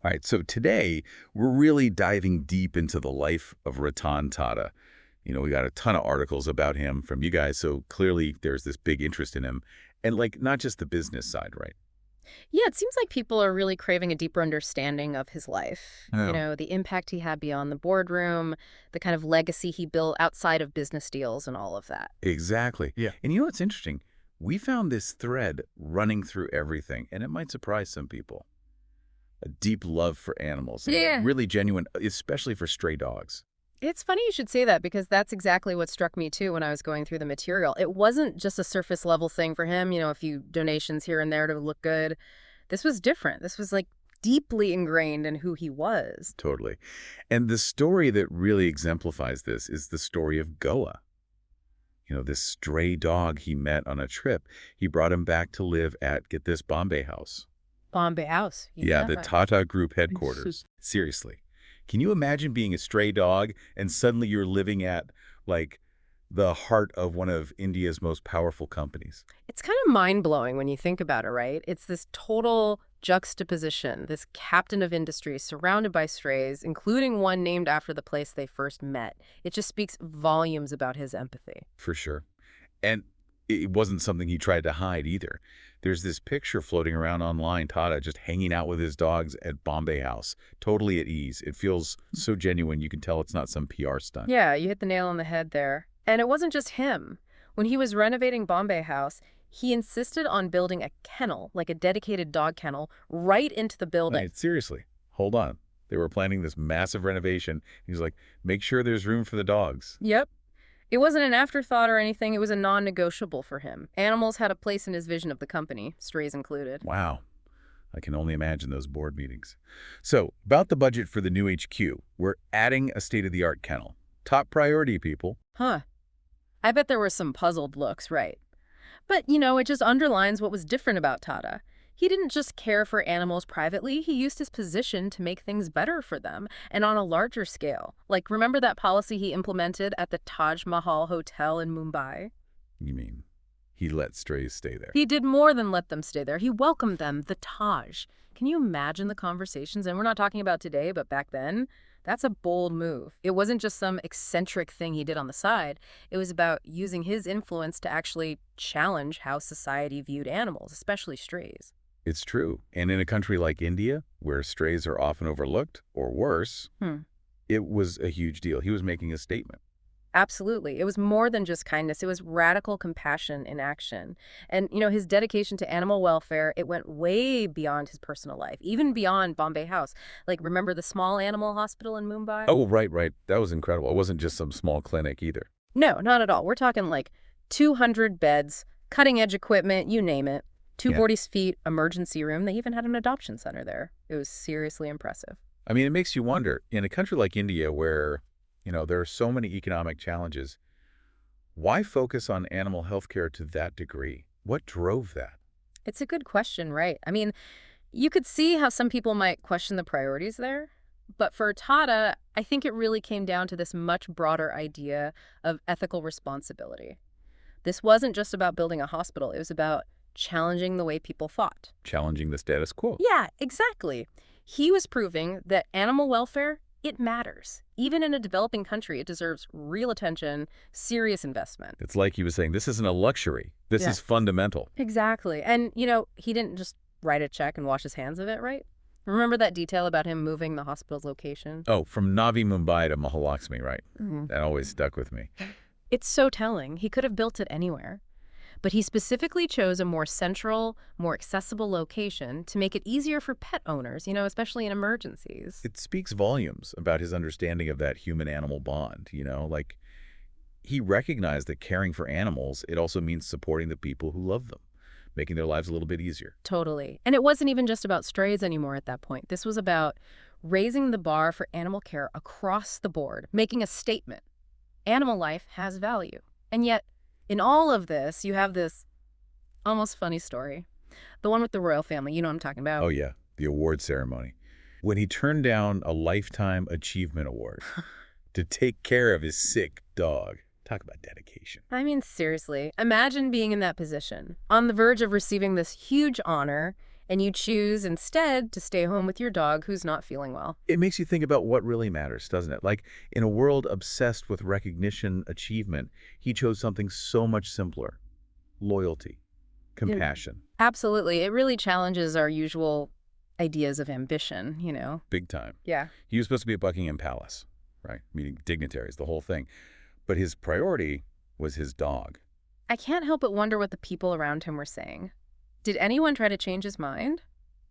All right, so today we're really diving deep into the life of Ratan Tata. We got a ton of articles about him from you guys, so clearly there's this big interest in him. And like, not just the business side, right? Yeah, it seems like people are really craving a deeper understanding of his life. Oh, The impact he had beyond the boardroom, the kind of legacy he built outside of business deals and all of that. exactly. Yeah. And you know what's interesting? We found this thread running through everything, and it might surprise some people. A deep love for animals, and Yeah. really genuine, especially for stray dogs. It's funny you should say that because that's exactly what struck me too when I was going through the material. It wasn't just a surface level thing for him, a few donations here and there to look good. This was different. This was like deeply ingrained in who he was. Totally. And the story that really exemplifies this is the story of Goa. This stray dog he met on a trip. He brought him back to live at, get this, Bombay House. Bombay House. Yeah, the Yeah. Tata Group headquarters. Seriously. Can you imagine being a stray dog and suddenly you're living at, like, the heart of one of India's most powerful companies? It's kind of mind-blowing when you think about it, right? It's this total juxtaposition, this captain of industry surrounded by strays, including one named after the place they first met. It just speaks volumes about his empathy. For sure. And it wasn't something he tried to hide either. There's this picture floating around online, Tata just hanging out with his dogs at Bombay House, totally at ease. It feels so genuine. You can tell it's not some PR stunt. Yeah, you hit the nail on the head there. And it wasn't just him. When he was renovating Bombay House, he insisted on building a kennel, like a dedicated dog kennel, right into the building. Right, seriously, hold on. They were planning this massive renovation. He's like, make sure there's room for the dogs. Yep. It wasn't an afterthought or anything. It was a non-negotiable for him. Animals had a place in his vision of the company, strays included. Wow. I can only imagine those board meetings. So, about the budget for the new HQ, we're adding a state-of-the-art kennel. Top priority, people. Huh. I bet there were some puzzled looks, right? But, it just underlines what was different about Tata. He didn't just care for animals privately, he used his position to make things better for them, and on a larger scale. Like, remember that policy he implemented at the Taj Mahal Hotel in Mumbai? You mean, he let strays stay there. He did more than let them stay there. He welcomed them, the Taj. Can you imagine the conversations? And we're not talking about today, but back then, that's a bold move. It wasn't just some eccentric thing he did on the side. It was about using his influence to actually challenge how society viewed animals, especially strays. It's true. And in a country like India, where strays are often overlooked, or worse, Hmm. it was a huge deal. He was making a statement. Absolutely. It was more than just kindness. It was radical compassion in action. And, his dedication to animal welfare, it went way beyond his personal life, even beyond Bombay House. Like, remember the small animal hospital in Mumbai? Oh, right, right. That was incredible. It wasn't just some small clinic either. No, not at all. We're talking like 200 beds, cutting edge equipment, you name it. Yeah. 240 feet emergency room. They even had an adoption center there. It was seriously impressive. I mean, it makes you wonder, in a country like India where, there are so many economic challenges, why focus on animal health care to that degree? What drove that? It's a good question, right? I mean, you could see how some people might question the priorities there. But for Tata, I think it really came down to this much broader idea of ethical responsibility. This wasn't just about building a hospital. It was about challenging the way people thought. Challenging the status quo. Yeah, exactly. He was proving that animal welfare, it matters. Even in a developing country, it deserves real attention, serious investment. It's like he was saying, this isn't a luxury. This Yeah. is fundamental. Exactly. And, he didn't just write a check and wash his hands of it, right? Remember that detail about him moving the hospital's location? Oh, from Navi Mumbai to Mahalakshmi, right? Mhm. That always stuck with me. It's so telling. He could have built it anywhere. But he specifically chose a more central, more accessible location to make it easier for pet owners, especially in emergencies. It speaks volumes about his understanding of that human-animal bond, like he recognized that caring for animals, it also means supporting the people who love them, making their lives a little bit easier. Totally. And it wasn't even just about strays anymore at that point. This was about raising the bar for animal care across the board, making a statement. Animal life has value. And yet, in all of this, you have this almost funny story. The one with the royal family, you know what I'm talking about. Oh, yeah, the award ceremony. When he turned down a Lifetime Achievement Award to take care of his sick dog. Talk about dedication. I mean, seriously, imagine being in that position, on the verge of receiving this huge honor, and you choose instead to stay home with your dog who's not feeling well. It makes you think about what really matters, doesn't it? Like, in a world obsessed with recognition, achievement, he chose something so much simpler: loyalty, Yeah, compassion, absolutely. It really challenges our usual ideas of ambition. big time. Yeah. He was supposed to be at Buckingham Palace, right? Meeting dignitaries, the whole thing. But his priority was his dog. I can't help but wonder what the people around him were saying. Did anyone try to change his mind?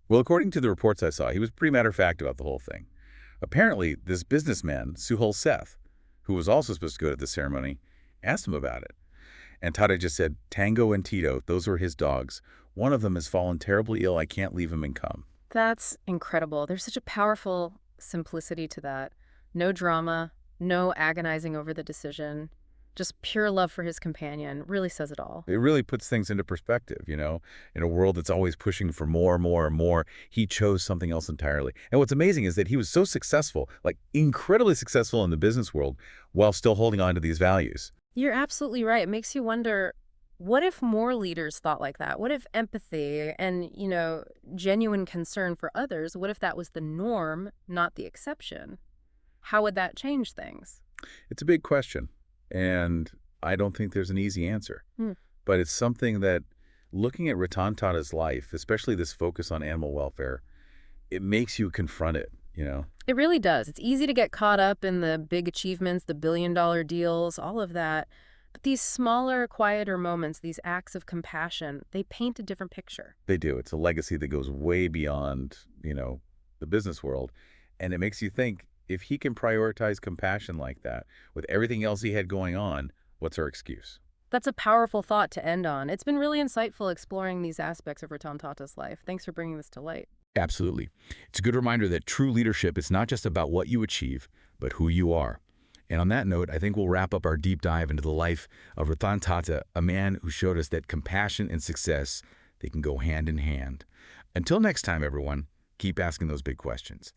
Well, according to the reports I saw, he was pretty matter-of-fact about the whole thing. Apparently, this businessman, Suhul Seth, who was also supposed to go to the ceremony, asked him about it. And Tata just said, Tango and Tito, those were his dogs. One of them has fallen terribly ill. I can't leave him and come. That's incredible. There's such a powerful simplicity to that. No drama, no agonizing over the decision. Just pure love for his companion really says it all. It really puts things into perspective, you know? In a world that's always pushing for more, more, and more, he chose something else entirely. And what's amazing is that he was so successful, like incredibly successful in the business world, while still holding on to these values. You're absolutely right. It makes you wonder, what if more leaders thought like that? What if empathy and genuine concern for others, what if that was the norm, not the exception? How would that change things? It's a big question, and I don't think there's an easy answer. Hmm. But it's something that, looking at Ratan Tata's life, especially this focus on animal welfare, it makes you confront it, you know? It really does. It's easy to get caught up in the big achievements, the billion-dollar deals, all of that. But these smaller, quieter moments, these acts of compassion, they paint a different picture. They do. It's a legacy that goes way beyond, the business world. And it makes you think, if he can prioritize compassion like that with everything else he had going on, what's our excuse? That's a powerful thought to end on. It's been really insightful exploring these aspects of Ratan Tata's life. Thanks for bringing this to light. Absolutely. It's a good reminder that true leadership is not just about what you achieve, but who you are. And on that note, I think we'll wrap up our deep dive into the life of Ratan Tata, a man who showed us that compassion and success, they can go hand in hand. Until next time, everyone, keep asking those big questions.